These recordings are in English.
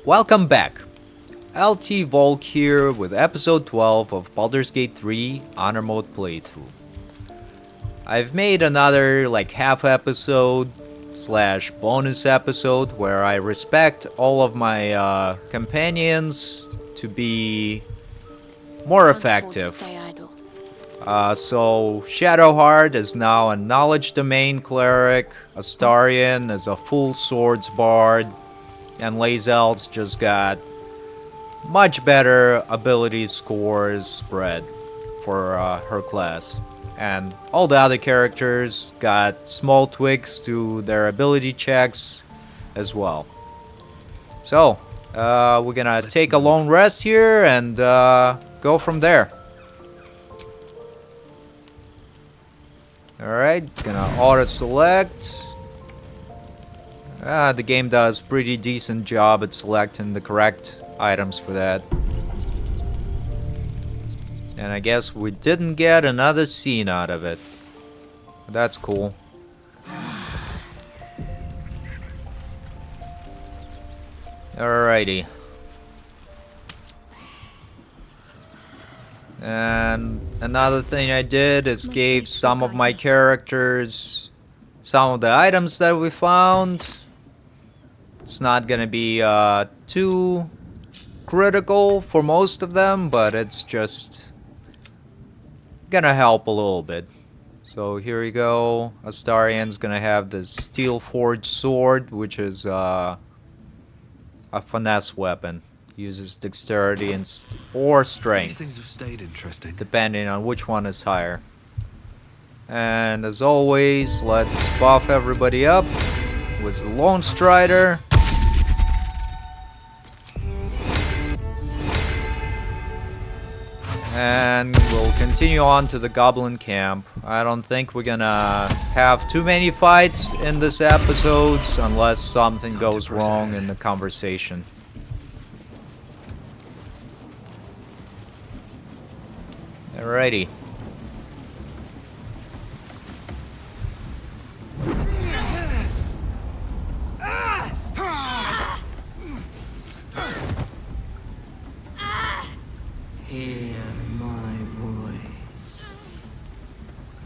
Welcome back. LT Volk here with episode 12 of Baldur's Gate 3 Honor Mode playthrough. I've made another half episode slash bonus episode where I respect all of my companions to be more effective. So Shadowheart is now a knowledge domain cleric, Astarion is a full swords bard, and Lae'zel's just got much better ability scores spread for her class. And all the other characters got small tweaks to their ability checks as well. So, we're gonna take a long rest here and go from there. Alright, gonna auto-select. The game does pretty decent job at selecting the correct items for that. And I guess we didn't get another scene out of it. That's cool. Alrighty. And another thing I did is gave some of my characters some of the items that we found. It's not gonna be too critical for most of them, but it's just gonna help a little bit. So here we go. Astarion's gonna have this steel forged sword, which is a finesse weapon. Uses dexterity and or strength. These things have stayed interesting, depending on which one is higher. And as always, let's buff everybody up with the Lone Strider. And we'll continue on to the Goblin Camp. I don't think we're gonna have too many fights in this episodes unless something goes wrong in the conversation. Alrighty. Hear my voice.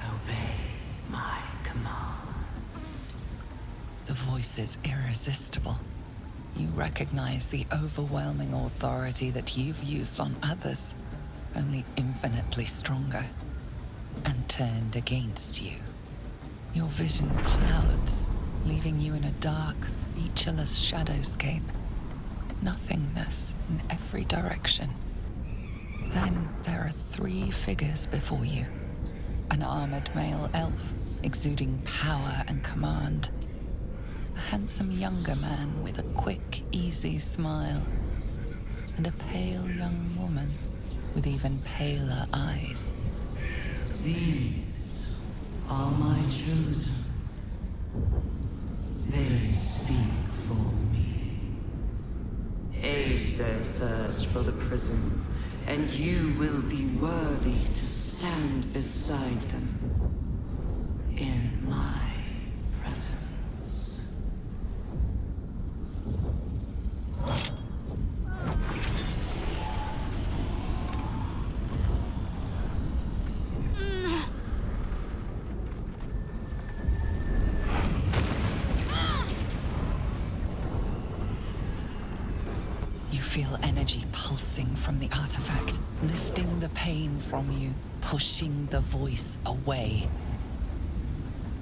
Obey my command. The voice is irresistible. You recognize the overwhelming authority that you've used on others, only infinitely stronger, and turned against you. Your vision clouds, leaving you in a dark, featureless shadowscape. Nothingness in every direction. Then there are three figures before you. An armored male elf, exuding power and command. A handsome younger man with a quick, easy smile. And a pale young woman with even paler eyes. These are my chosen. They speak for me. Aid their search for the prison, and you will be worthy to stand beside them in my presence. You feel energy pulsing from the artifact, lifting the pain from you, pushing the voice away.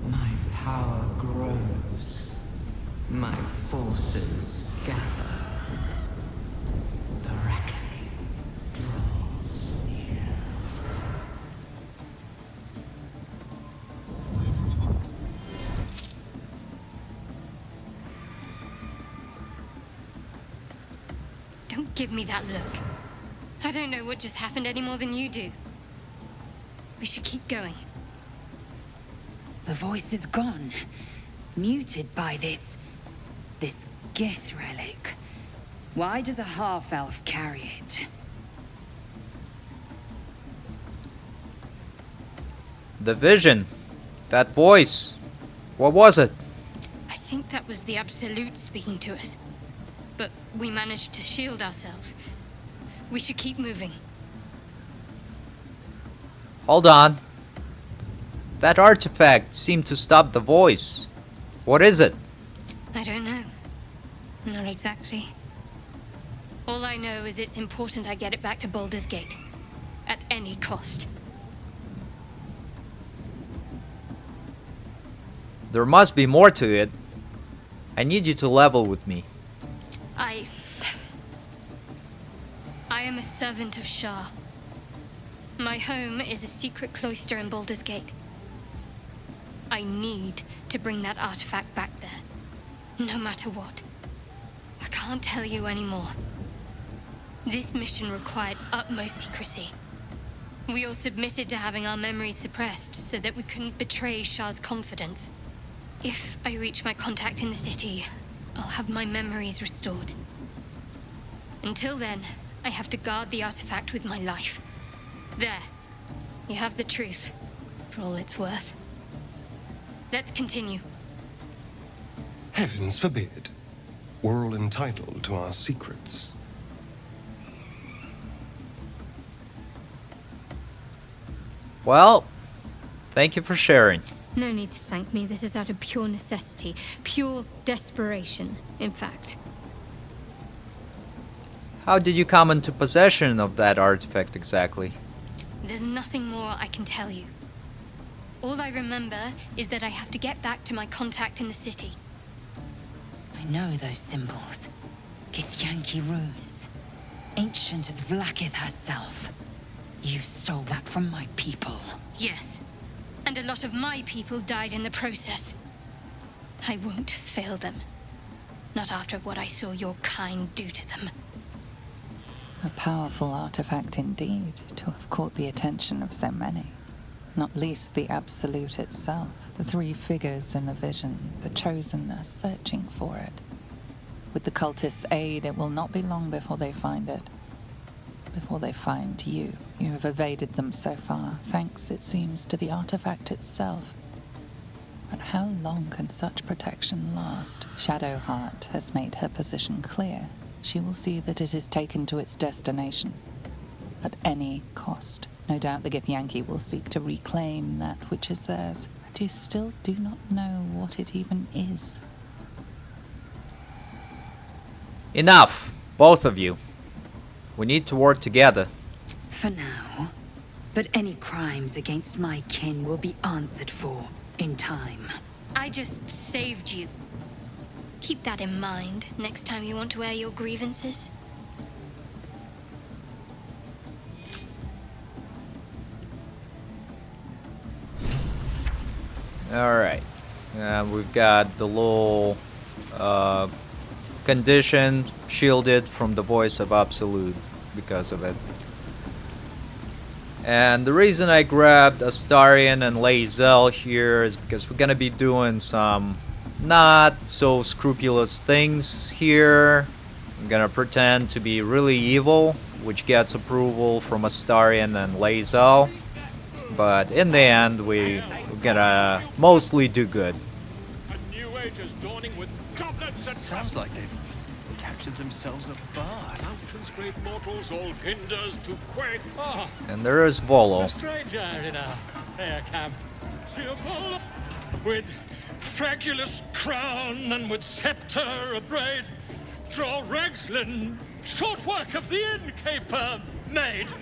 My power grows. My forces gather. The reckoning draws near. Don't give me that look. I don't know what just happened any more than you do. We should keep going. The voice is gone. Muted by this Gith relic. Why does a half-elf carry it? The vision. That voice. What was it? I think that was the Absolute speaking to us. But we managed to shield ourselves. We should keep moving. Hold on. That artifact seemed to stop the voice. What is it? I don't know. Not exactly. All I know is it's important I get it back to Baldur's Gate. At any cost. There must be more to it. I need you to level with me. I am a servant of Shah. My home is a secret cloister in Baldur's Gate. I need to bring that artifact back there. No matter what. I can't tell you anymore. This mission required utmost secrecy. We all submitted to having our memories suppressed so that we couldn't betray Shah's confidence. If I reach my contact in the city, I'll have my memories restored. Until then, I have to guard the artifact with my life. There. You have the truth, for all it's worth. Let's continue. Heavens forbid. We're all entitled to our secrets. Well, thank you for sharing. No need to thank me. This is out of pure necessity. Pure desperation, in fact. How did you come into possession of that artifact exactly? There's nothing more I can tell you. All I remember is that I have to get back to my contact in the city. I know those symbols. Githyanki runes. Ancient as Vlaakith herself. You stole that from my people. Yes. And a lot of my people died in the process. I won't fail them. Not after what I saw your kind do to them. A powerful artifact indeed, to have caught the attention of so many. Not least the Absolute itself, the three figures in the vision, the Chosen are searching for it. With the cultists' aid, it will not be long before they find it. Before they find you. You have evaded them so far, thanks, it seems, to the artifact itself. But how long can such protection last? Shadowheart has made her position clear. She will see that it is taken to its destination. At any cost. No doubt the Githyanki will seek to reclaim that which is theirs. But you still do not know what it even is. Enough, both of you. We need to work together. For now. But any crimes against my kin will be answered for in time. I just saved you. Keep that in mind next time you want to air your grievances. Alright. We've got the little condition shielded from the voice of Absolute because of it. And the reason I grabbed Astarion and Lae'zel here is because we're gonna be doing some not so scrupulous things here. I'm gonna pretend to be really evil, which gets approval from Astarion and Lae'zel. But in the end, we're gonna mostly do good. A new age is dawning with goblins and Sounds like they've captured themselves a bar. mountains, great mortals, all hinders to quake. Ah, And there is Volo. a stranger in our fair camp. Here, with fragulous crown and with scepter abraid, draw Regslin, short work of the innkeeper made.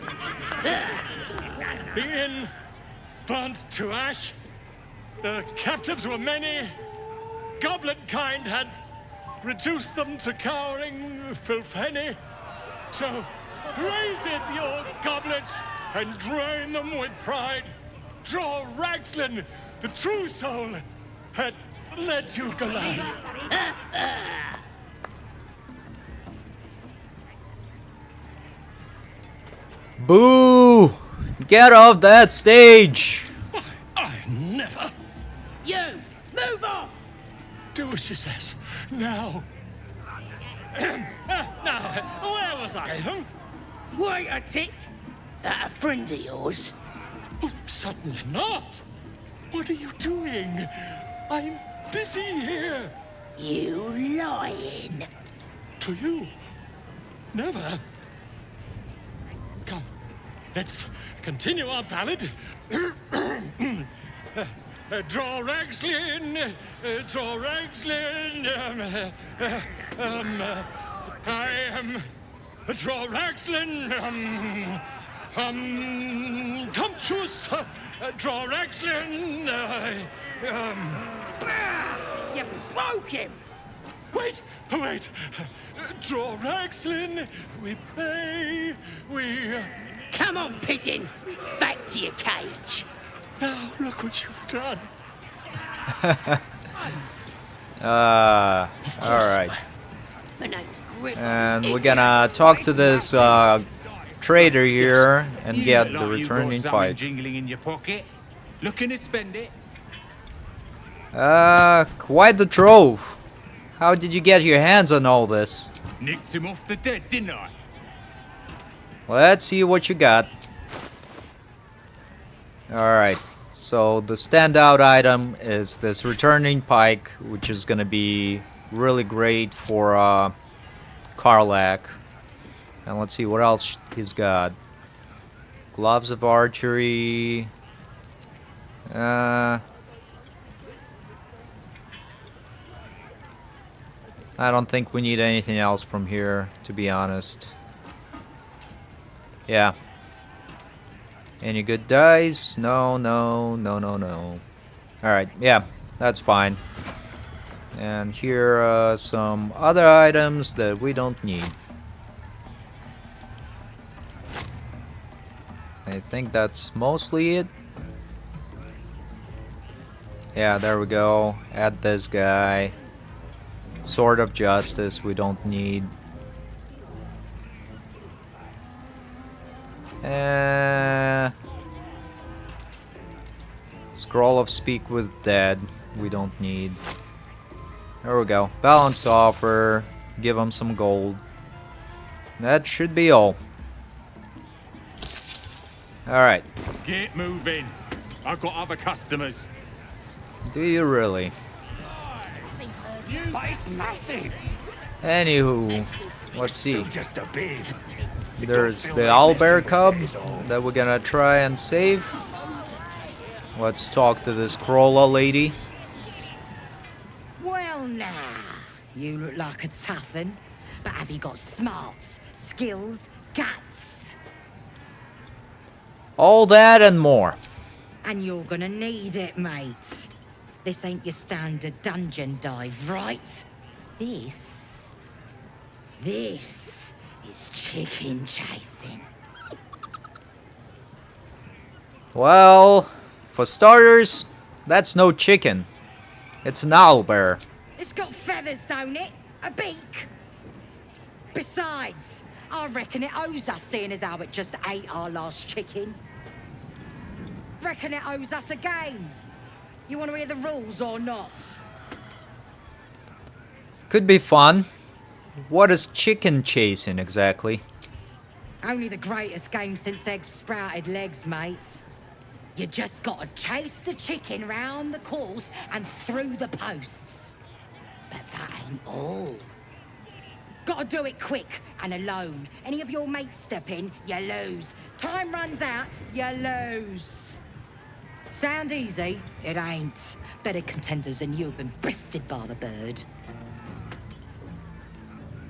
The inn burnt to ash. The captives were many. Goblin kind had reduced them to cowering filthenny. So raise it, your goblets, and drain them with pride. Draw Regslin, the true soul, had led you gallant. Boo! Get off that stage! I never You! Move on! do as she says. Now. Now, where was I? Huh? Wait a tick! That a friend of yours? Oh, certainly not. What are you doing? I'm busy here. You lying. to you. Never. Let's continue our ballad. Draw Ragslin, draw Ragslin. I am draw Ragslin. Tumptuous, draw Ragslin. You broke him! Wait. Draw Ragslin. We pray. We. Come on, pigeon! Back to your cage! Now, look what you've done. Alright. My name's Grip. And we're gonna talk to this trader here and You get look the like you got returning something pipe. jingling in your pocket. Looking to spend it? Quite the trove. How did you get your hands on all this? Nicked him off the dead, didn't I? Let's see what you got. Alright, so the standout item is this returning pike, which is gonna be really great for Karlach. And let's see what else he's got. Gloves of archery. I don't think we need anything else from here, to be honest. Yeah. Any good dice? No. Alright, yeah, that's fine. And here are some other items that we don't need. I think that's mostly it. Yeah, there we go. Add this guy. Sword of Justice we don't need. Scroll of Speak with Dead we don't need. There we go. Balance offer. Give them some gold. That should be all. Alright. Get moving. I've got other customers. Do you really? But it's massive! Anywho, let's see. Just a bit. There's the owlbear cub that we're gonna try and save. Let's talk to this Crawler lady. Well, now, you look like a tough un, but have you got smarts, skills, guts? All that and more. And you're gonna need it, mate. This ain't your standard dungeon dive, right? This is chicken chasing. Well, for starters, that's no chicken. It's an owlbear. It's got feathers, don't it? A beak. Besides, I reckon it owes us, seeing as how it just ate our last chicken. Reckon it owes us a game. You want to hear the rules or not? Could be fun. What is chicken chasing exactly? Only the greatest game since eggs sprouted legs, mate. You just gotta chase the chicken round the course and through the posts. But that ain't all. Gotta do it quick and alone. Any of your mates step in, you lose. Time runs out, you lose. Sound easy? It ain't. Better contenders than you have been bested by the bird.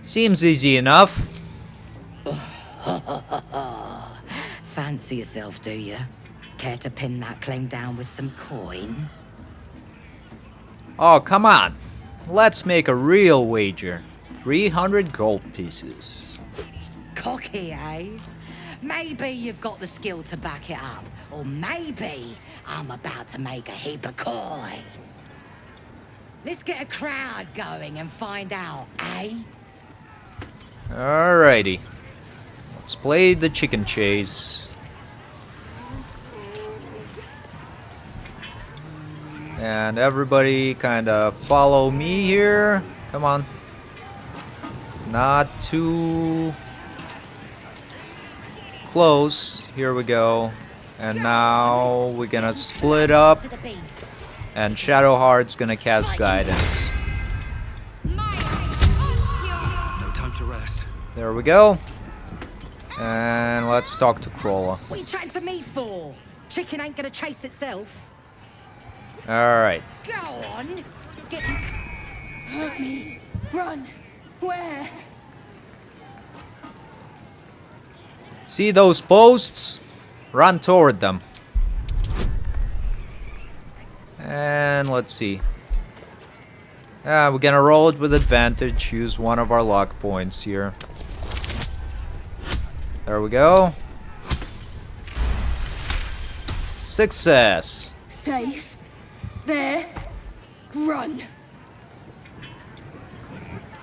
Seems easy enough. Fancy yourself, do you? Care to pin that claim down with some coin? Oh, come on. Let's make a real wager. 300 gold pieces. Cocky, eh? Maybe you've got the skill to back it up. Or maybe I'm about to make a heap of coin. Let's get a crowd going and find out, eh? Alrighty. Let's play the chicken chase. And everybody kind of follow me here. Come on. Not too close. Here we go. And now we're gonna split up. And Shadowheart's gonna cast guidance. My No time There we go. And let's talk to Crawler. What are you chatting to me for? Chicken ain't gonna chase itself. Alright. Go on. Get... Hurt me. Run. Where? See those posts? Run toward them. And let's see. We're gonna roll it with advantage. Use one of our luck points here. There we go. Success. Safe. There. Run.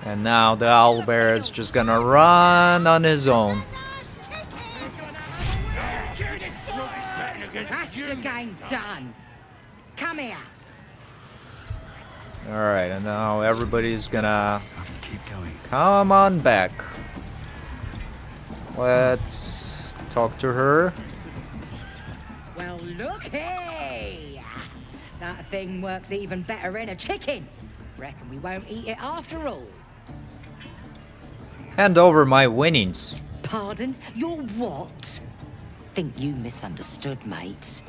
And now the owlbear is just gonna run on his own. That's your game done. Come here. Alright, and now everybody's gonna Have to keep going. come on back. Let's talk to her. Well, looky! That thing works even better in a chicken. Reckon we won't eat it after all. Hand over my winnings. Pardon? Your what? Think you misunderstood, mate.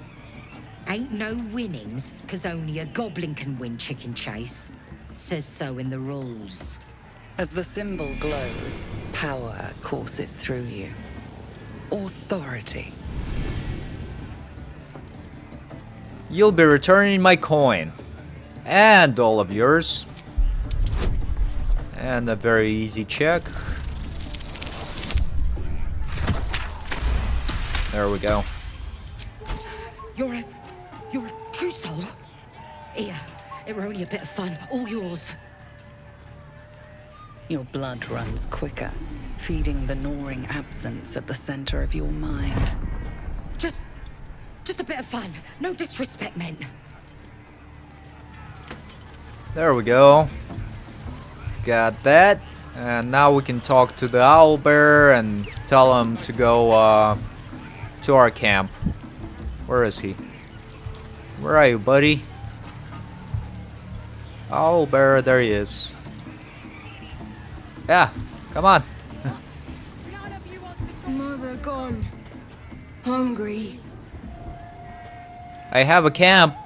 Ain't no winnings, 'cause only a goblin can win chicken chase. Says so in the rules. As the symbol glows, power courses through you. Authority. You'll be returning my coin. And all of yours. And a very easy check. There we go. You're a true soul? Here, it were only a bit of fun, all yours. Your blood runs quicker, feeding the gnawing absence at the center of your mind. Just a bit of fun. No disrespect meant. There we go. Got that. And now we can talk to the owlbear and tell him to go to our camp. Where is he? Where are you, buddy? Owlbear, there he is. Yeah, come on. Mother gone. Hungry. I have a camp.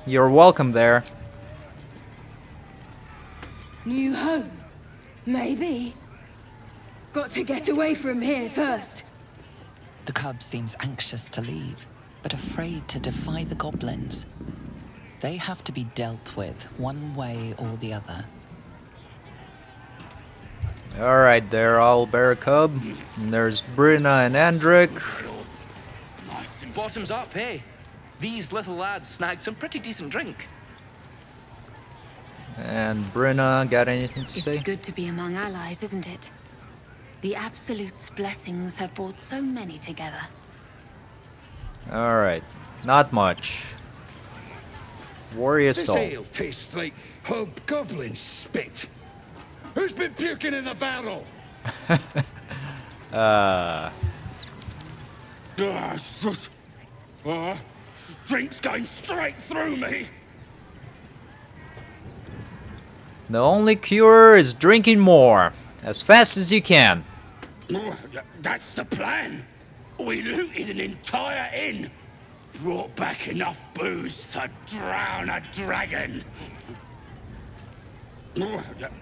You're welcome there. New home. Maybe. Got to get away from here first. The cub seems anxious to leave, but afraid to defy the goblins. They have to be dealt with one way or the other. Alright there, owlbear cub. And there's Brina and Andric. Bottoms up, hey? These little lads snagged some pretty decent drink. And Brina, got anything to say? It's good to be among allies, isn't it? The Absolute's blessings have brought so many together. Alright, not much. Warrior This soul. ale tastes like hobgoblin spit. Who's been puking in the barrel? Drink's going straight through me. The only cure is drinking more, as fast as you can. That's the plan. We looted an entire inn. Brought back enough booze to drown a dragon.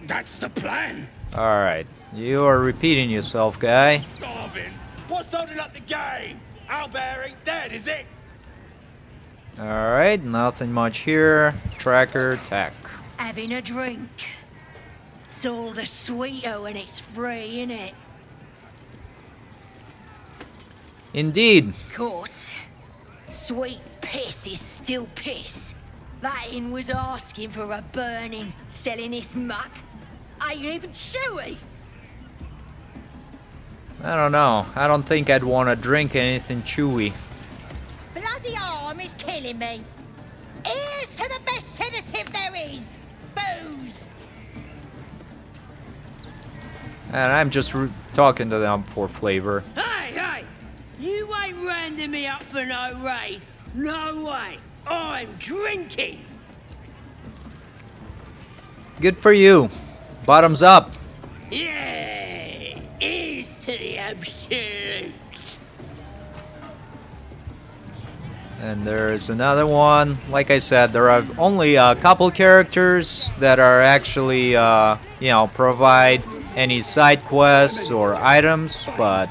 That's the plan. Alright, you are repeating yourself, guy. Starving. What's holding up the game? Owlbear ain't dead, is it? Alright, nothing much here. Tracker, attack. Having a drink. It's all the sweeter when it's free, innit? Indeed. Course. Sweet piss is still piss. That inn was asking for a burning, selling this muck. Ain't even chewy. I don't know. I don't think I'd want to drink anything chewy. Bloody arm is killing me. Here's to the best sedative there is. Booze. And I'm just talking to them for flavor. Hey, hey! You ain't rounding me up for no raid. No way. I'm drinking. Good for you. Bottoms up. Yeah. to the absolute. And there's another one. Like I said, there are only a couple characters that are actually, provide any side quests or items, but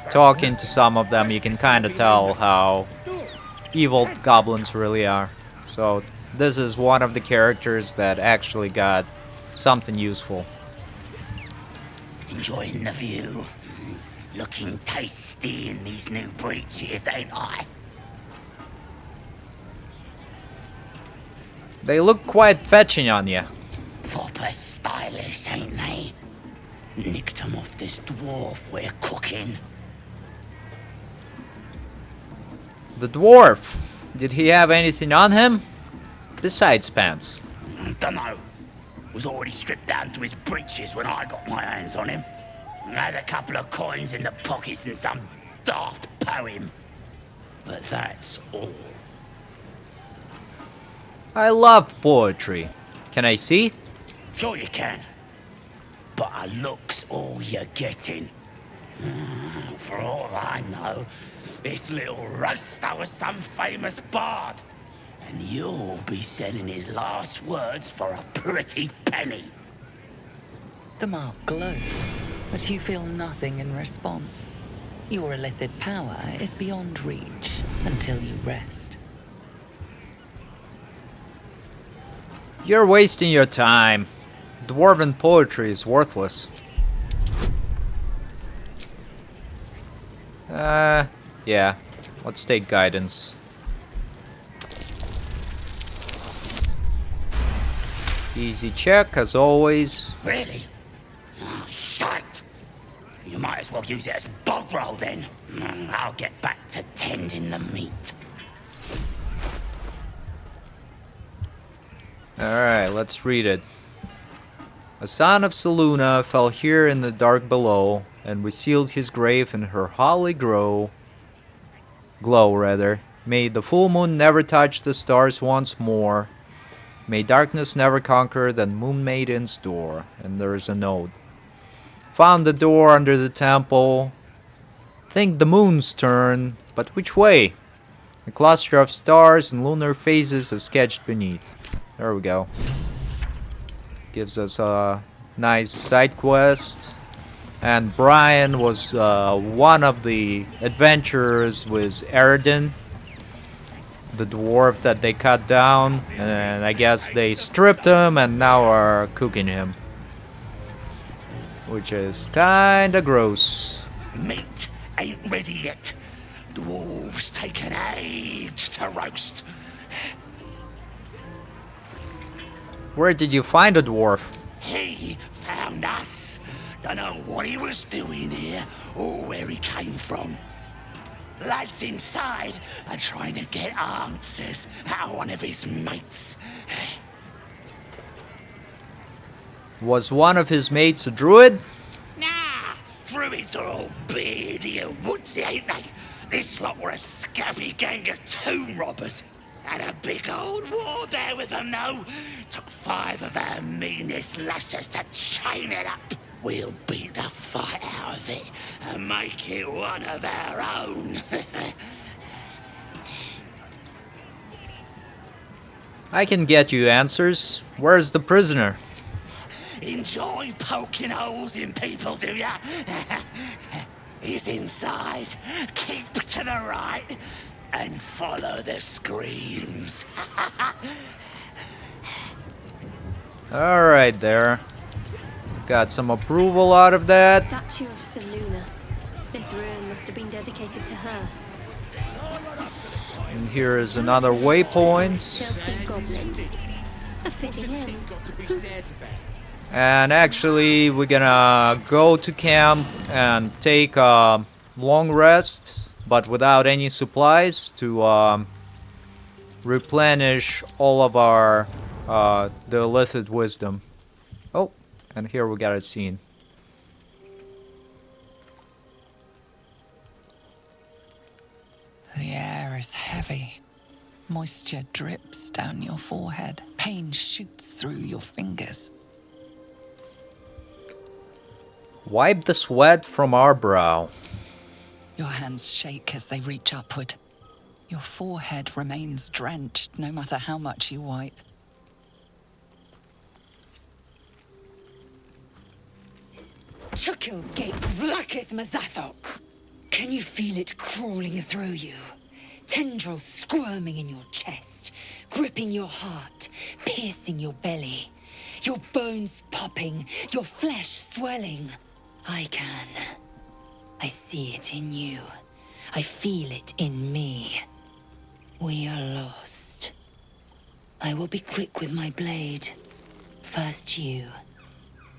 talking to some of them, you can kind of tell how evil goblins really are. So this is one of the characters that actually got something useful. Enjoying the view. Looking tasty in these new breeches, ain't I? They look quite fetching on you. Proper stylish, ain't they? Nicked 'em off this dwarf we're cooking. The dwarf. Did he have anything on him? Besides pants. Dunno. Was already stripped down to his breeches when I got my hands on him. Had a couple of coins in the pockets and some daft poem. But that's all. I love poetry. Can I see? Sure you can. But a look's all you're getting. For all I know, this little roaster was some famous bard. And you'll be selling his last words for a pretty penny. The mark glows, but you feel nothing in response. Your illithid power is beyond reach until you rest. You're wasting your time. Dwarven poetry is worthless. Yeah. Let's take guidance. Easy check, as always. Really? Oh, shite! You might as well use it as bog roll then. I'll get back to tending the meat. Alright, let's read it. A son of Seluna fell here in the dark below, and we sealed his grave in her holly glow. May the full moon never touch the stars once more. May darkness never conquer the moon maiden's door. And there's a note. Found the door under the temple. Think the moon's turn, but which way? A cluster of stars and lunar phases are sketched beneath. There we go. Gives us a nice side quest. And Brian was one of the adventurers with Eridan, the dwarf that they cut down, and I guess they stripped him and now are cooking him, which is kinda gross. Meat ain't ready yet. Dwarves take an age to roast. Where did you find a dwarf? He found us. Don't know what he was doing here or where he came from. Lads inside are trying to get answers out of one of his mates. Was one of his mates a druid? Nah, druids are all beardy and woodsy, ain't they? This lot were a scabby gang of tomb robbers. Had a big old war bear with them, though. Took 5 of our meanest lashers to chain it up. We'll beat the fight out of it and make it one of our own. I can get you answers. Where's the prisoner? Enjoy poking holes in people, do ya? He's inside. Keep to the right and follow the screams. Alright there. Got some approval out of that. Statue of Seluna. This ruin must have been dedicated to her. And here is another waypoint. Filthy goblins. A fitting end. And actually, we're gonna go to camp and take a long rest, but without any supplies, to replenish all of our the illicit wisdom. Oh, and here we got a scene. The air is heavy. Moisture drips down your forehead. Pain shoots through your fingers. Wipe the sweat from our brow. Your hands shake as they reach upward. Your forehead remains drenched no matter how much you wipe. Chukil gate vlaketh mazathok. Can you feel it crawling through you? Tendrils squirming in your chest, gripping your heart, piercing your belly. Your bones popping, your flesh swelling. I can. I see it in you. I feel it in me. We are lost. I will be quick with my blade. First you,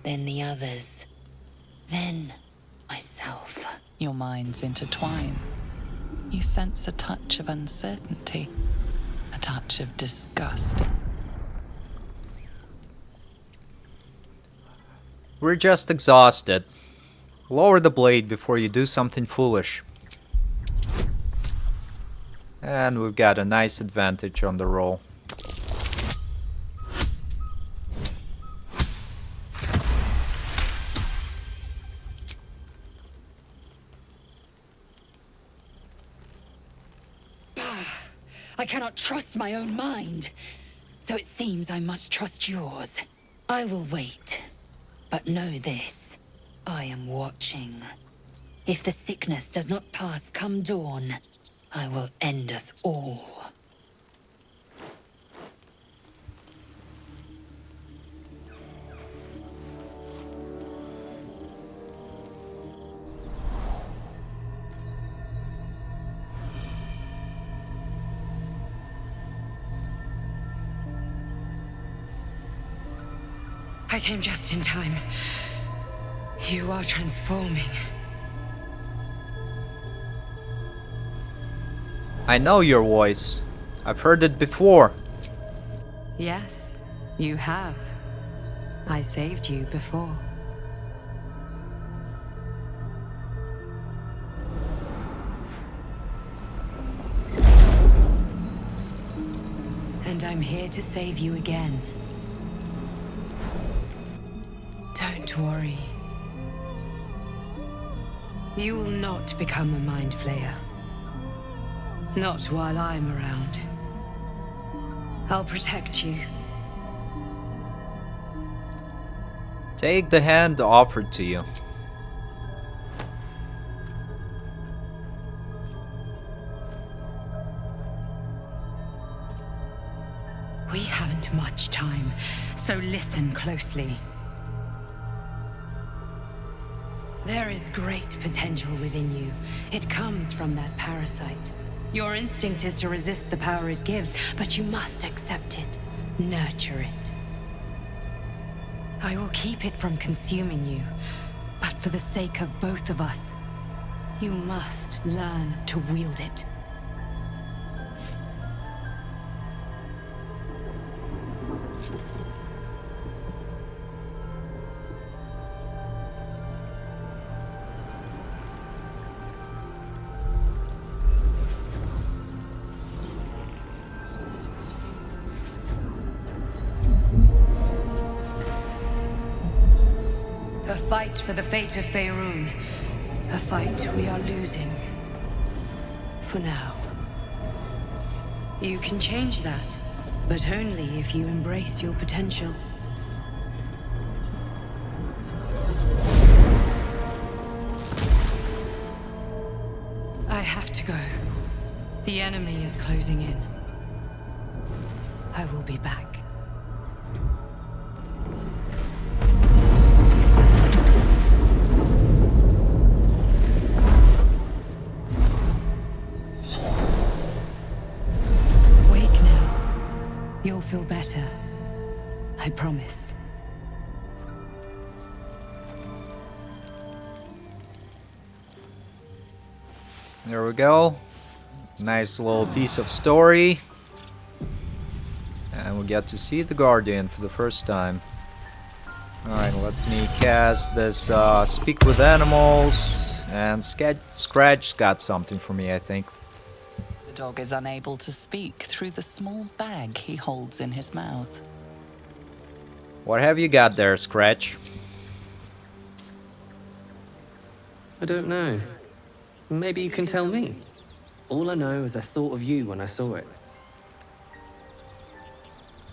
then the others, then myself. Your minds intertwine. You sense a touch of uncertainty, a touch of disgust. We're just exhausted. Lower the blade before you do something foolish. And we've got a nice advantage on the roll. I cannot trust my own mind. So it seems I must trust yours. I will wait. But know this. I am watching. If the sickness does not pass come dawn, I will end us all. I came just in time. You are transforming. I know your voice. I've heard it before. Yes, you have. I saved you before. And I'm here to save you again. Don't worry. You will not become a Mind Flayer. Not while I'm around. I'll protect you. Take the hand offered to you. We haven't much time, so listen closely. There is great potential within you. It comes from that parasite. Your instinct is to resist the power it gives, but you must accept it, nurture it. I will keep it from consuming you, but for the sake of both of us, you must learn to wield it. A fight for the fate of Faerun. A fight we are losing. For now. You can change that, but only if you embrace your potential. I have to go. The enemy is closing in. I will be back. You'll feel better. I promise. There we go. Nice little piece of story. And we get to see the Guardian for the first time. Alright, let me cast this Speak with Animals. And Scratch's got something for me, I think. The dog is unable to speak through the small bag he holds in his mouth. What have you got there, Scratch? I don't know. Maybe you can tell me. All I know is I thought of you when I saw it.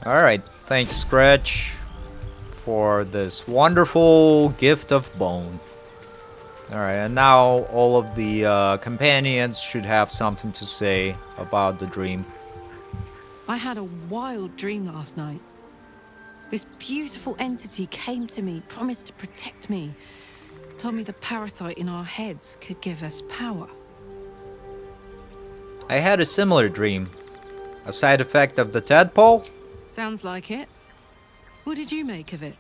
Alright, thanks Scratch for this wonderful gift of bone. Alright, and now all of the companions should have something to say about the dream. I had a wild dream last night. This beautiful entity came to me, promised to protect me, told me the parasite in our heads could give us power. I had a similar dream. A side effect of the tadpole? Sounds like it. What did you make of it?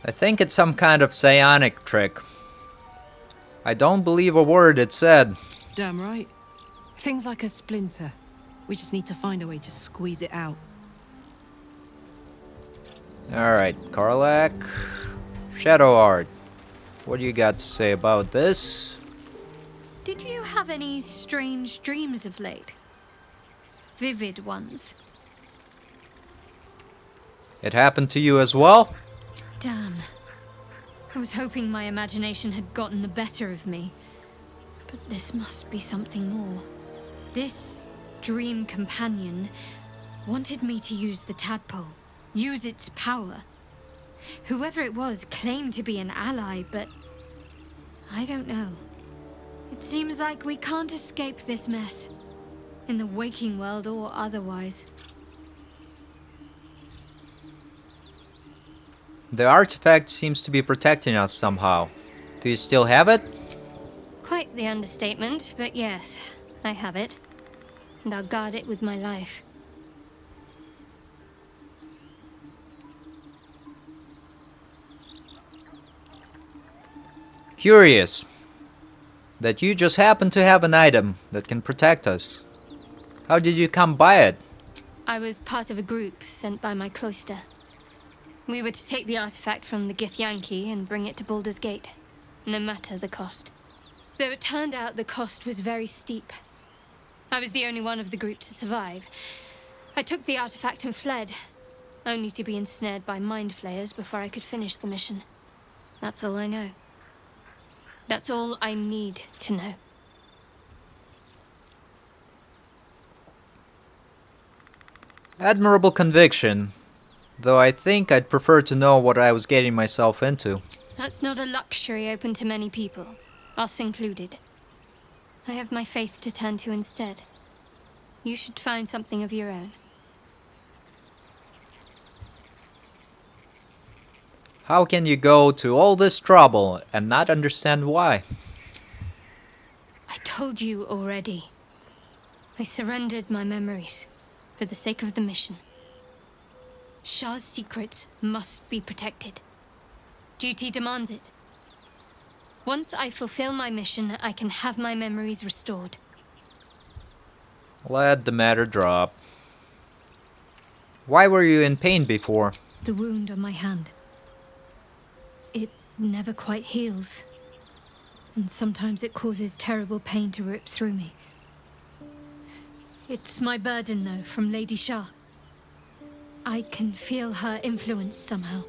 I think it's some kind of psionic trick. I don't believe a word it said. Damn right. Things like a splinter. We just need to find a way to squeeze it out. Alright, Karlak. Shadow Art. What do you got to say about this? Did you have any strange dreams of late? Vivid ones? It happened to you as well? Damn. I was hoping my imagination had gotten the better of me. But this must be something more. This dream companion wanted me to use the tadpole, use its power. Whoever it was claimed to be an ally, but I don't know. It seems like we can't escape this mess, in the waking world or otherwise. The artifact seems to be protecting us somehow. Do you still have it? Quite the understatement, but yes, I have it. And I'll guard it with my life. Curious that you just happen to have an item that can protect us. How did you come by it? I was part of a group sent by my cloister. We were to take the artifact from the Githyanki and bring it to Baldur's Gate, no matter the cost. Though it turned out the cost was very steep. I was the only one of the group to survive. I took the artifact and fled, only to be ensnared by mind flayers before I could finish the mission. That's all I know. That's all I need to know. Admirable conviction, though I think I'd prefer to know what I was getting myself into. That's not a luxury open to many people, us included. I have my faith to turn to instead. You should find something of your own. How can you go to all this trouble and not understand why? I told you already. I surrendered my memories for the sake of the mission. Shah's secrets must be protected. Duty demands it. Once I fulfill my mission, I can have my memories restored. Let the matter drop. Why were you in pain before? The wound on my hand. It never quite heals. And sometimes it causes terrible pain to rip through me. It's my burden, though, from Lady Shah. I can feel her influence somehow.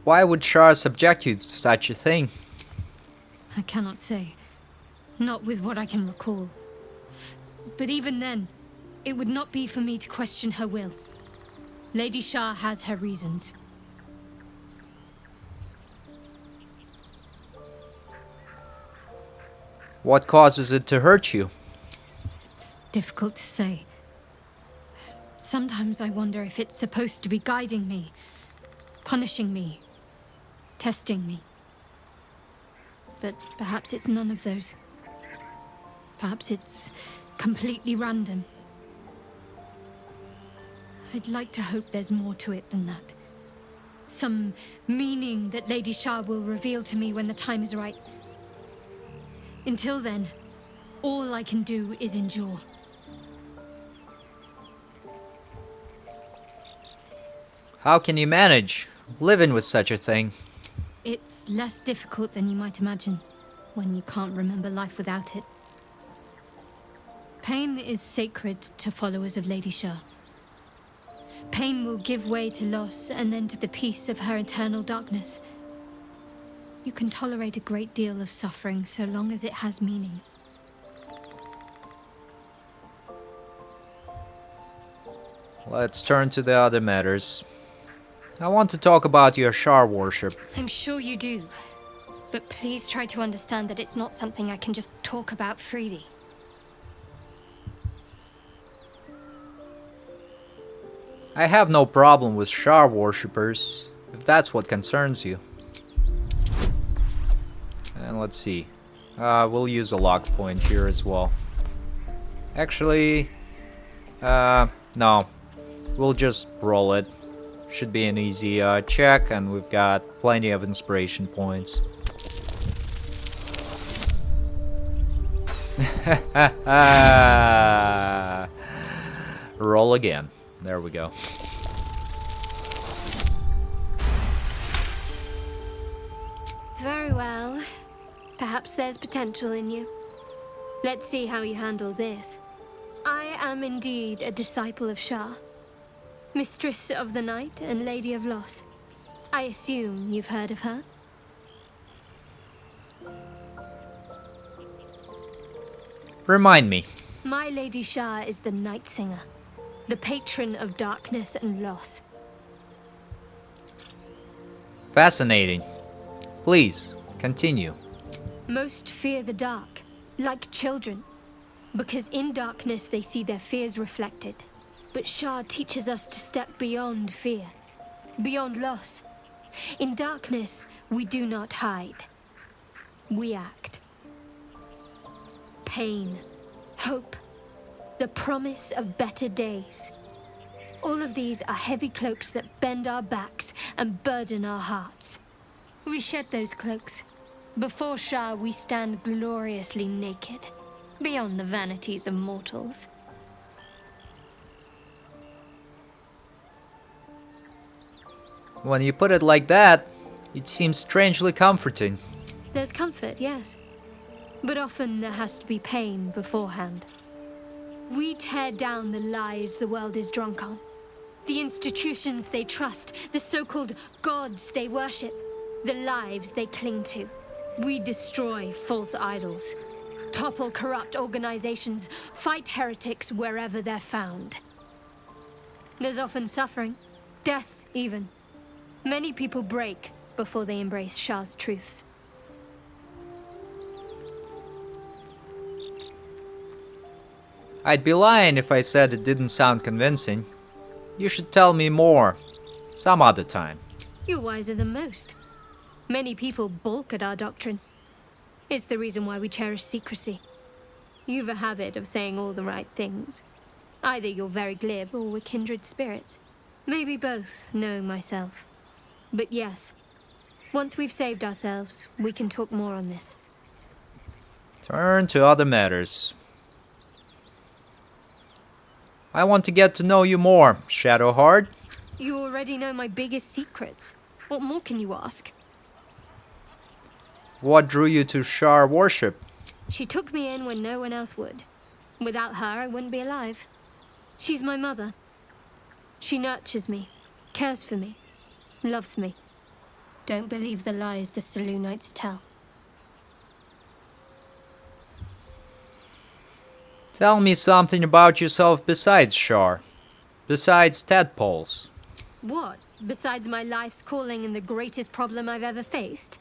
Why would Shah subject you to such a thing? I cannot say. Not with what I can recall. But even then, it would not be for me to question her will. Lady Shah has her reasons. What causes it to hurt you? It's difficult to say. Sometimes I wonder if it's supposed to be guiding me, punishing me, testing me. But perhaps it's none of those. Perhaps it's completely random. I'd like to hope there's more to it than that. Some meaning that Lady Shah will reveal to me when the time is right. Until then, all I can do is endure. How can you manage living with such a thing? It's less difficult than you might imagine when you can't remember life without it. Pain is sacred to followers of Lady Shah. Pain will give way to loss and then to the peace of her eternal darkness. You can tolerate a great deal of suffering so long as it has meaning. Let's turn to the other matters. I want to talk about your Shar worship. I'm sure you do. But please try to understand that it's not something I can just talk about freely. I have no problem with Shar worshippers, if that's what concerns you. And let's see. We'll use a lock point here as well. Actually, no. We'll just roll it. Should be an easy check, and we've got plenty of inspiration points. Roll again. There we go. Very well. Perhaps there's potential in you. Let's see how you handle this. I am indeed a disciple of Shah, Mistress of the Night and Lady of Loss. I assume you've heard of her? Remind me. My Lady Shah is the Night Singer, the patron of darkness and loss. Fascinating. Please, continue. Most fear the dark, like children, because in darkness they see their fears reflected. But Shah teaches us to step beyond fear, beyond loss. In darkness, we do not hide. We act. Pain, hope, the promise of better days. All of these are heavy cloaks that bend our backs and burden our hearts. We shed those cloaks. Before Shah, we stand gloriously naked, beyond the vanities of mortals. When you put it like that, it seems strangely comforting. There's comfort, yes. But often there has to be pain beforehand. We tear down the lies the world is drunk on. The institutions they trust, the so-called gods they worship, the lives they cling to. We destroy false idols, topple corrupt organizations, fight heretics wherever they're found. There's often suffering, death even. Many people break before they embrace Shah's truths. I'd be lying if I said it didn't sound convincing. You should tell me more, some other time. You're wiser than most. Many people balk at our doctrine. It's the reason why we cherish secrecy. You've a habit of saying all the right things. Either you're very glib or we're kindred spirits. Maybe both, knowing myself. But yes, once we've saved ourselves, we can talk more on this. Turn to other matters. I want to get to know you more, Shadowheart. You already know my biggest secrets. What more can you ask? What drew you to Shar worship? She took me in when no one else would. Without her, I wouldn't be alive. She's my mother. She nurtures me, cares for me, loves me. Don't believe the lies the Selûnites tell. Tell me something about yourself besides Shar. Besides tadpoles. What? Besides my life's calling and the greatest problem I've ever faced?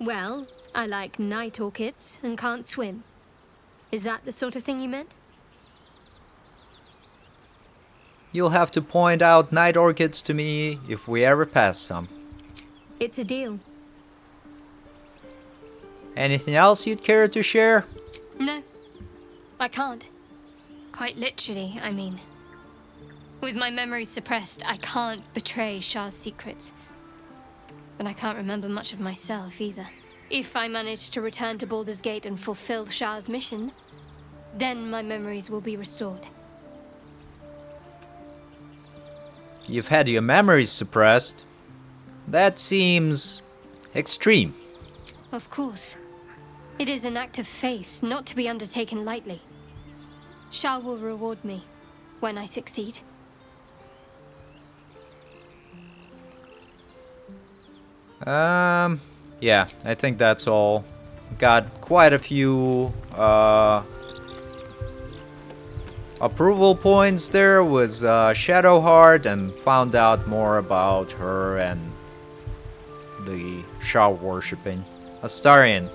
Well, I like night orchids and can't swim. Is that the sort of thing you meant? You'll have to point out night orchids to me if we ever pass some. It's a deal. Anything else you'd care to share? No, I can't. Quite literally, I mean. With my memory suppressed, I can't betray Shah's secrets. But I can't remember much of myself either. If I manage to return to Baldur's Gate and fulfill Shah's mission, then my memories will be restored. You've had your memories suppressed. That seems extreme. Of course. It is an act of faith, not to be undertaken lightly. Shao will reward me when I succeed. Yeah, I think that's all. Got quite a few approval points there with Shadowheart, and found out more about her and the Shao worshipping. Astarion.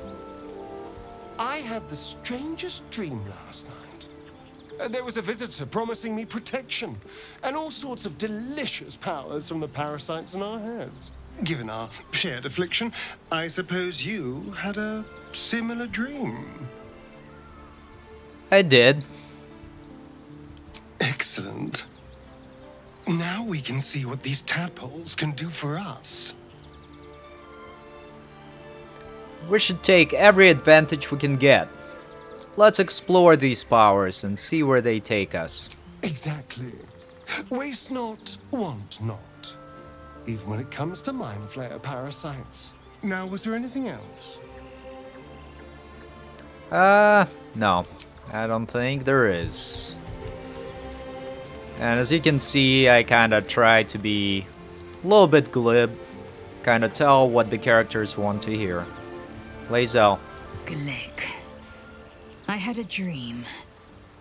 I had the strangest dream last night. There was a visitor promising me protection and all sorts of delicious powers from the parasites in our heads. Given our shared affliction, I suppose you had a similar dream. I did. Excellent. Now we can see what these tadpoles can do for us. We should take every advantage we can get. Let's explore these powers and see where they take us. Exactly. Waste not, want not. Even when it comes to mind flayer parasites. Now, was there anything else? No. I don't think there is. And as you can see, I kinda try to be a little bit glib. Kinda tell what the characters want to hear. Lae'zel. Glick. I had a dream.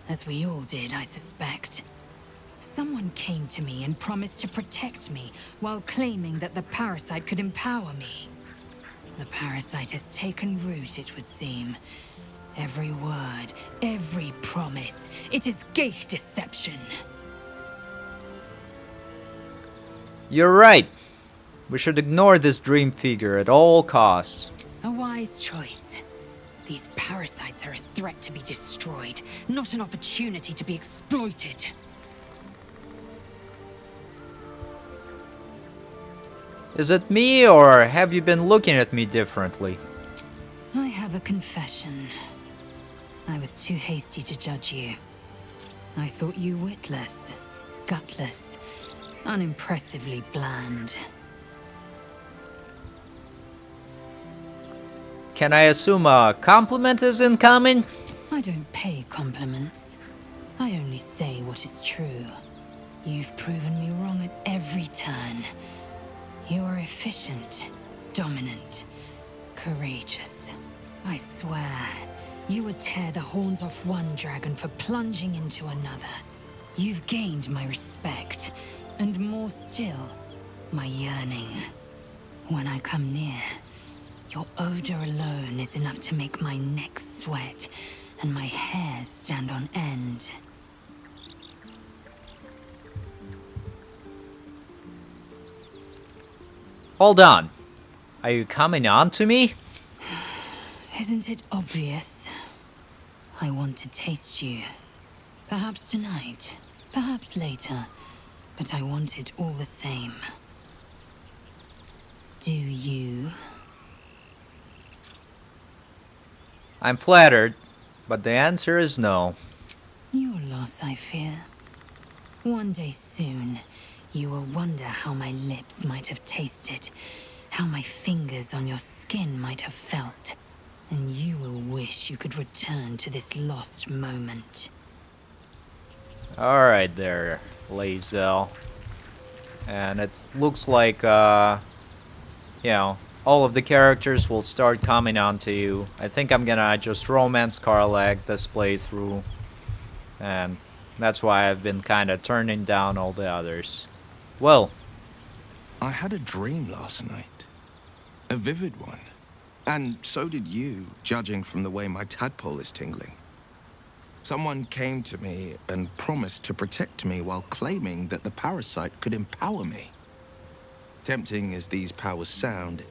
As we all did, I suspect. Someone came to me and promised to protect me while claiming that the parasite could empower me. The parasite has taken root, it would seem. Every word, every promise, it is gate deception. You're right. We should ignore this dream figure at all costs. A wise choice. These parasites are a threat to be destroyed, not an opportunity to be exploited. Is it me, or have you been looking at me differently? I have a confession. I was too hasty to judge you. I thought you witless, gutless, unimpressively bland. Can I assume a compliment is incoming? I don't pay compliments. I only say what is true. You've proven me wrong at every turn. You are efficient, dominant, courageous. I swear, you would tear the horns off one dragon for plunging into another. You've gained my respect, and more still, my yearning. When I come near, your odor alone is enough to make my neck sweat and my hairs stand on end. Hold on. Are you coming on to me? Isn't it obvious? I want to taste you. Perhaps tonight, perhaps later, but I want it all the same. Do you? I'm flattered, but the answer is no. Your loss, I fear. One day soon, you will wonder how my lips might have tasted, how my fingers on your skin might have felt, and you will wish you could return to this lost moment. Alright there, Lae'zel. And it looks like, all of the characters will start coming onto you. I think I'm gonna just romance Karlach this playthrough. And that's why I've been kinda turning down all the others. Well, I had a dream last night. A vivid one. And so did you, judging from the way my tadpole is tingling. Someone came to me and promised to protect me while claiming that the parasite could empower me. Tempting as these powers sound,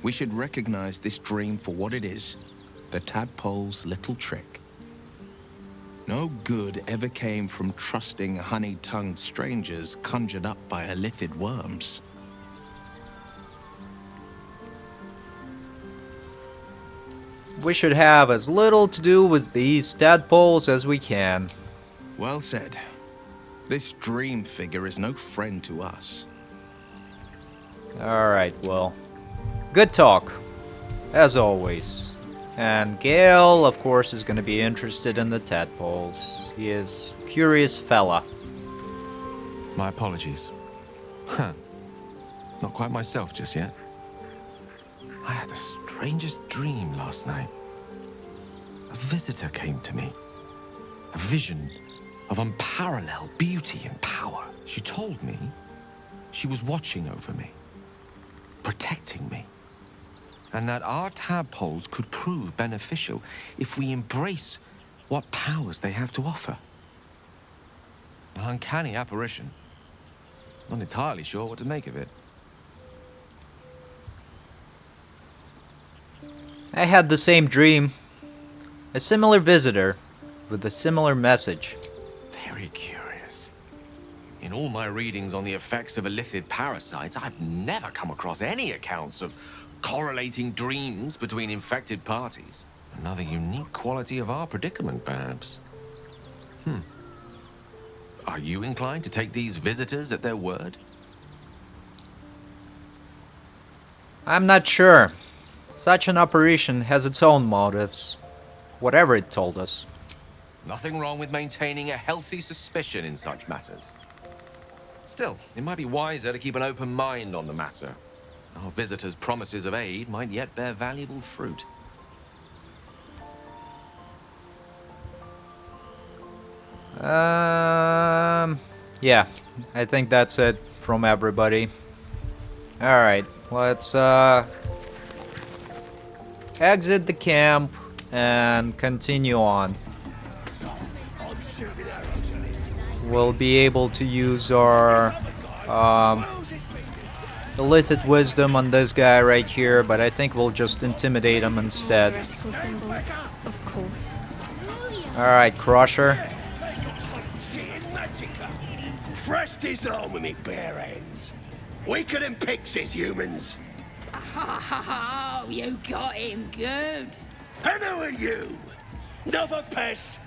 we should recognize this dream for what it is, the tadpole's little trick. No good ever came from trusting honey-tongued strangers conjured up by elithid worms. we should have as little to do with these tadpoles as we can. Well said. This dream figure is no friend to us. Alright, well. Good talk. As always. And Gale, of course, is gonna be interested in the tadpoles. He is a curious fella. My apologies. Huh. Not quite myself just yet. I had the strangest dream last night. A visitor came to me. A vision of unparalleled beauty and power. She told me she was watching over me, protecting me, and that our tadpoles could prove beneficial if we embrace what powers they have to offer. An uncanny apparition. Not entirely sure what to make of it. I had the same dream. A similar visitor with a similar message. Very curious. In all my readings on the effects of illithid parasites, I've never come across any accounts of correlating dreams between infected parties. Another unique quality of our predicament, perhaps. Are you inclined to take these visitors at their word? I'm not sure. Such an apparition has its own motives. Whatever it told us. Nothing wrong with maintaining a healthy suspicion in such matters. Still, it might be wiser to keep an open mind on the matter. Our visitors' promises of aid might yet bear valuable fruit. Yeah, I think that's it from everybody. Alright, let's exit the camp and continue on. We'll be able to use our illicit wisdom on this guy right here, but I think we'll just intimidate him instead. Of course. Alright, Crusher. Fresh disarm with me bare hands. Weaker than pixies, humans. Oh, you got him good. And who are you? Another pest?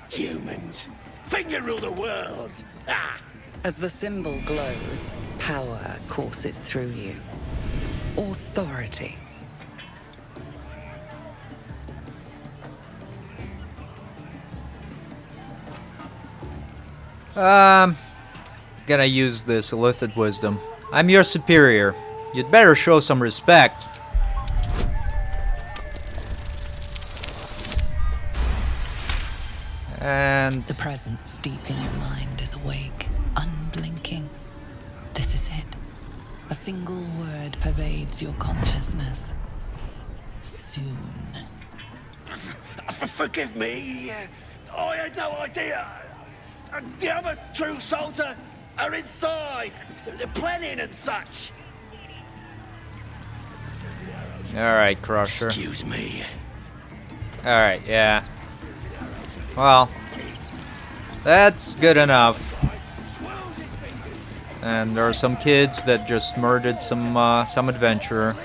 Humans. Think you rule the world. Ah. As the symbol glows, power courses through you. Authority. Gonna use this illicit wisdom. I'm your superior. You'd better show some respect. And the presence deep in your mind is awake, unblinking. This is it. A single word pervades your consciousness. Soon. Forgive me. I had no idea. The other true souls are inside. They're planning and such. alright, Crusher. Excuse me. Alright, yeah. Well, that's good enough. And there are some kids that just murdered some adventurer.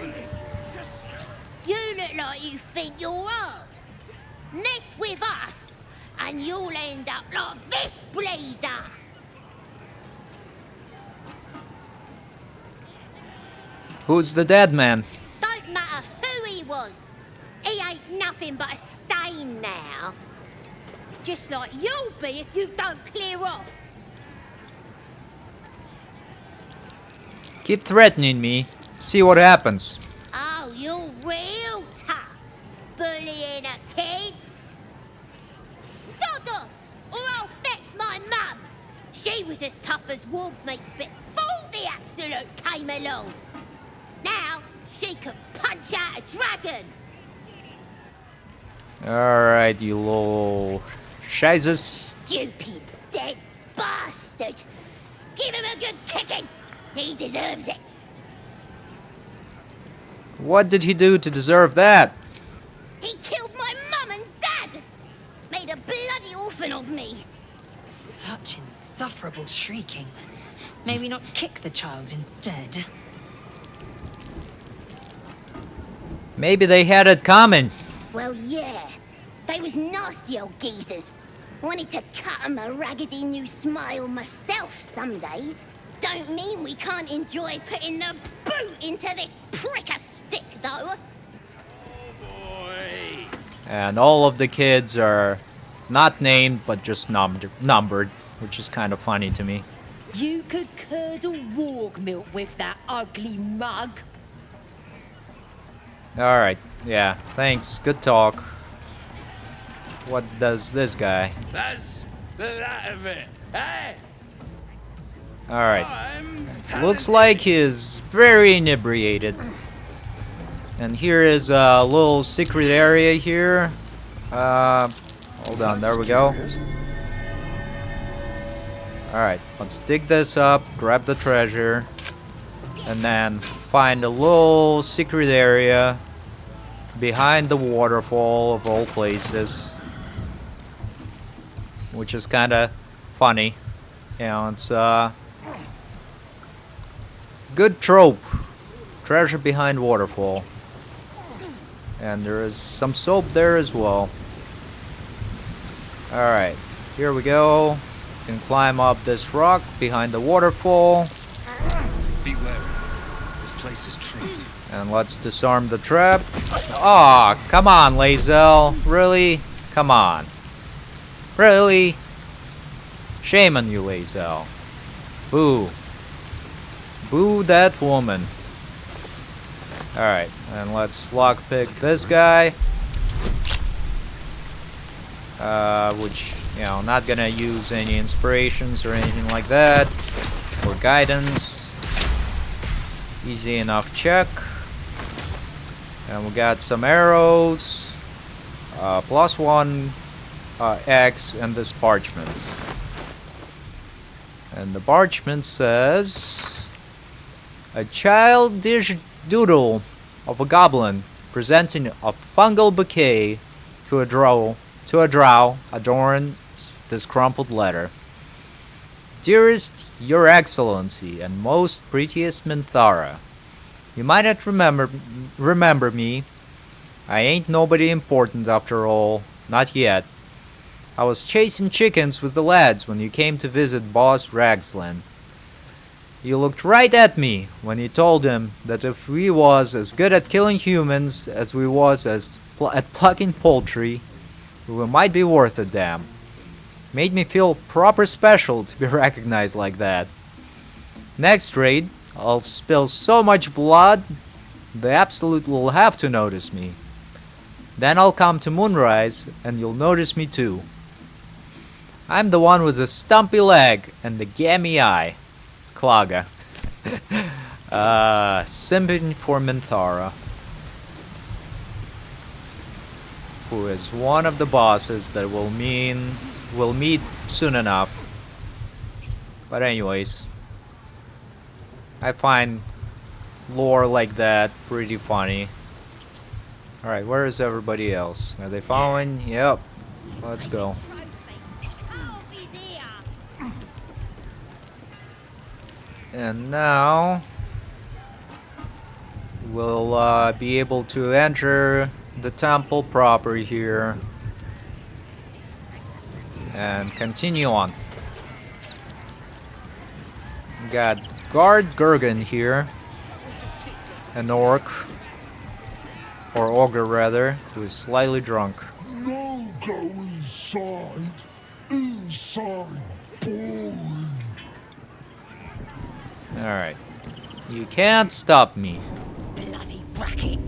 You look like you think you're hard. Mess with us, and you'll end up like this bleeder. Who's the dead man? Don't matter who he was. He ain't nothing but a stain now. Just like you'll be if you don't clear off. Keep threatening me. See what happens. Oh, you're real tough. Bullying a kid. Sod off, or I'll fetch my mum. She was as tough as wolf meat before the Absolute came along. Now, she could punch out a dragon. Alright, you little shizes. Stupid, dead bastard. Give him a good kicking. He deserves it. What did he do to deserve that? He killed my mum and dad. Made a bloody orphan of me. Such insufferable shrieking. May we not kick the child instead? Maybe they had it coming. Well, yeah. They was nasty old geezers. Wanted to cut 'em a raggedy new smile myself some days. Don't mean we can't enjoy putting the boot into this prick a stick, though. Oh boy. And all of the kids are not named, but just numbered, which is kind of funny to me. You could curdle warg milk with that ugly mug. Alright, yeah, thanks. Good talk. What does this guy? That's that of it. Hey! Alright. Looks like he's very inebriated. And here is a little secret area here. Hold on, there we go. Alright, let's dig this up, grab the treasure, and then find a little secret area behind the waterfall of all places. Which is kinda funny. You know, it's good trope. Treasure behind waterfall. And there is some soap there as well. Alright, here we go. You can climb up this rock behind the waterfall. Be wary. This place is trapped. And let's disarm the trap. Aw, come on, Lae'zel. Really? Come on. Really? Shame on you, Lae'zel. Boo. Boo that woman. Alright, and let's lockpick this guy. Which, you know, not gonna use any inspirations or anything like that. Or guidance. Easy enough check. And we got some arrows. +1 X and this parchment. And the parchment says... A childish doodle of a goblin presenting a fungal bouquet to a drow adorns this crumpled letter. Dearest Your Excellency and most prettiest Minthara, you might not remember me. I ain't nobody important after all, not yet. I was chasing chickens with the lads when you came to visit Boss Ragsland. You looked right at me when you told him that if we was as good at killing humans as we was at plucking poultry, we might be worth a damn. Made me feel proper special to be recognized like that. Next raid, I'll spill so much blood, the Absolute will have to notice me. Then I'll come to Moonrise, and you'll notice me too. I'm the one with the stumpy leg and the gammy eye. Klaga. Simping for Minthara. Who is one of the bosses that we'll meet soon enough. But anyways, I find lore like that pretty funny. Alright, where is everybody else? Are they following? Yep. Let's go. And now we'll be able to enter the temple proper here and continue on. We got Guard Gurgen here, an orc, or ogre rather, who is slightly drunk. No go inside. Inside boring. Alright. You can't stop me. Bloody racket.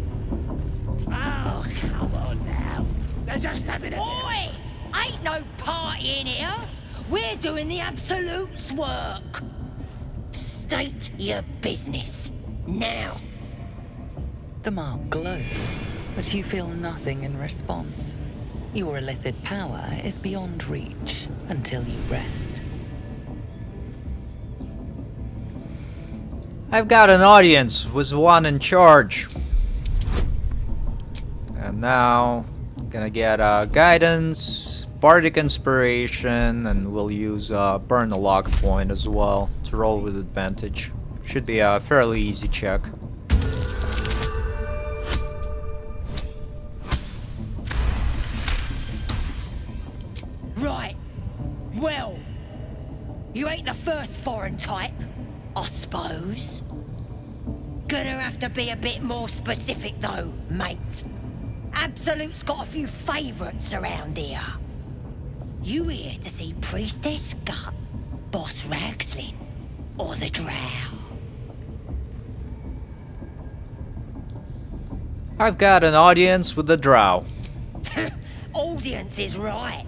Oh, come on now. They're just having a... Oi! Ain't no party in here. We're doing the Absolute's work. State your business. Now. The mark glows, but you feel nothing in response. Your illithid power is beyond reach until you rest. I've got an audience with one in charge. And now, I'm gonna get guidance, bardic inspiration, and we'll use burn the lock point as well to roll with advantage. Should be a fairly easy check. Right. Well, you ain't the first foreign type, I suppose. Gonna have to be a bit more specific though, mate. Absolute's got a few favourites around here. You here to see Priestess Gut, Boss Ragslin, or the Drow? I've got an audience with the Drow. Audience is right.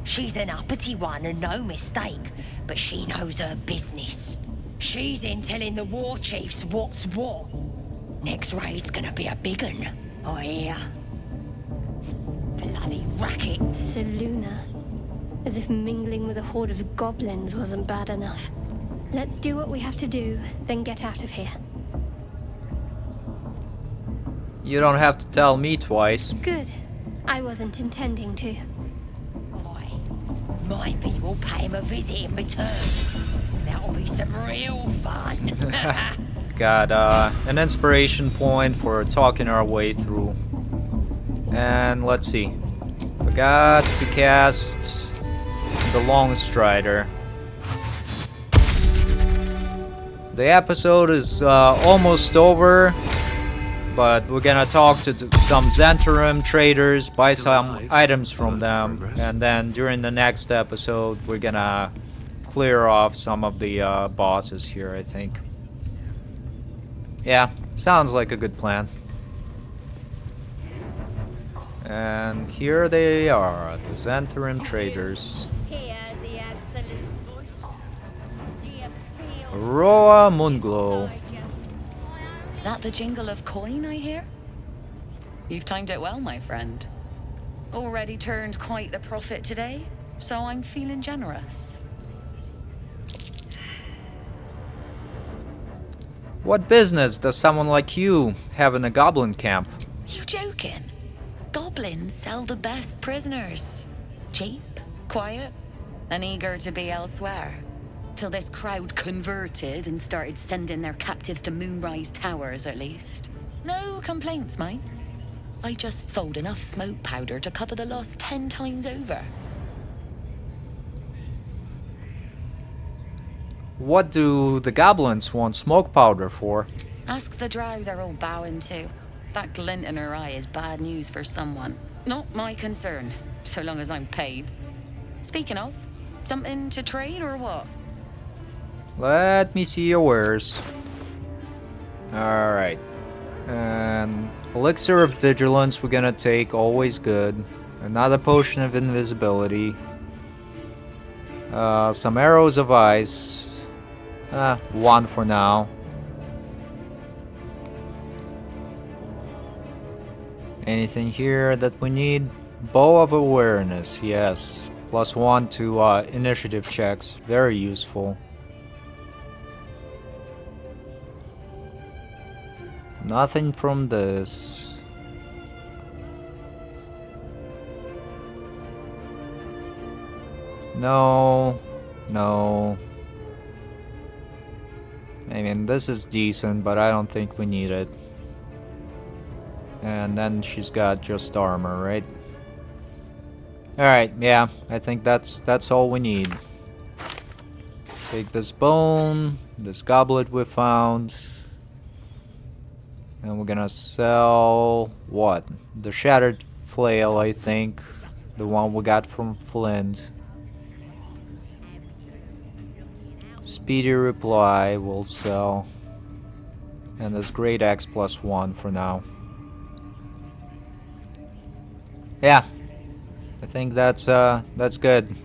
She's an uppity one and no mistake, but she knows her business. She's in telling the war chiefs what's what. Next raid's gonna be a big un, I hear. Bloody racket. Seluna. As if mingling with a horde of goblins wasn't bad enough. Let's do what we have to do, then get out of here. You don't have to tell me twice. Good. I wasn't intending to. Maybe we'll pay him a visit in return. That'll be some real fun. Got an inspiration point for talking our way through. And let's see. Forgot to cast the Long Strider. The episode is almost over, but we're gonna talk to some Zhentarim traders, buy some items from them, and then during the next episode we're gonna clear off some of the bosses here, I think. Yeah, sounds like a good plan. And here they are, the Zhentarim traders. Roa Moonglow. That the jingle of coin I hear? You've timed it well, my friend. Already turned quite the profit today, so I'm feeling generous. What business does someone like you have in a Goblin Camp? You joking? Goblins sell the best prisoners. Cheap, quiet, and eager to be elsewhere. Till this crowd converted and started sending their captives to Moonrise Towers, at least. No complaints, mind. I just sold enough smoke powder to cover the loss 10 times over. What do the goblins want smoke powder for? Ask the drow they're all bowing to. That glint in her eye is bad news for someone. Not my concern, so long as I'm paid. Speaking of, something to trade or what? Let me see your wares. Alright. And elixir of vigilance we're gonna take, always good. Another potion of invisibility. Some arrows of ice. One for now. Anything here that we need? Bow of awareness, yes. +1 to initiative checks, very useful. Nothing from this. No. I mean, this is decent, but I don't think we need it. And then she's got just armor, right? Alright, yeah, I think that's all we need. Take this bone, this goblet we found. And we're gonna sell what? The Shattered Flail, I think. The one we got from Flint. Speedy Reply we'll sell. And this Great Axe +1 for now. Yeah. I think that's good.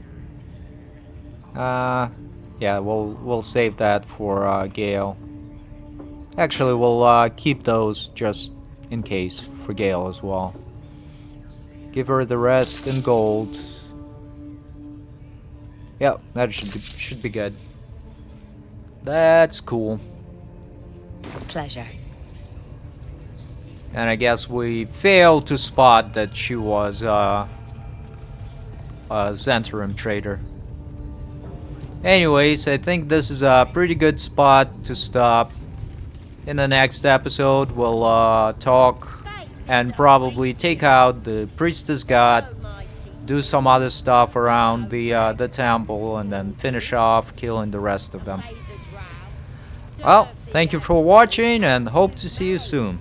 Yeah, we'll save that for Gale. Actually, we'll keep those just in case for Gale as well. Give her the rest in gold. Yep, that should be good. That's cool. Pleasure. And I guess we failed to spot that she was a Zhentarim trader. Anyways, I think this is a pretty good spot to stop. In the next episode, we'll talk and probably take out the Priestess God, do some other stuff around the temple, and then finish off killing the rest of them. Well, thank you for watching and hope to see you soon.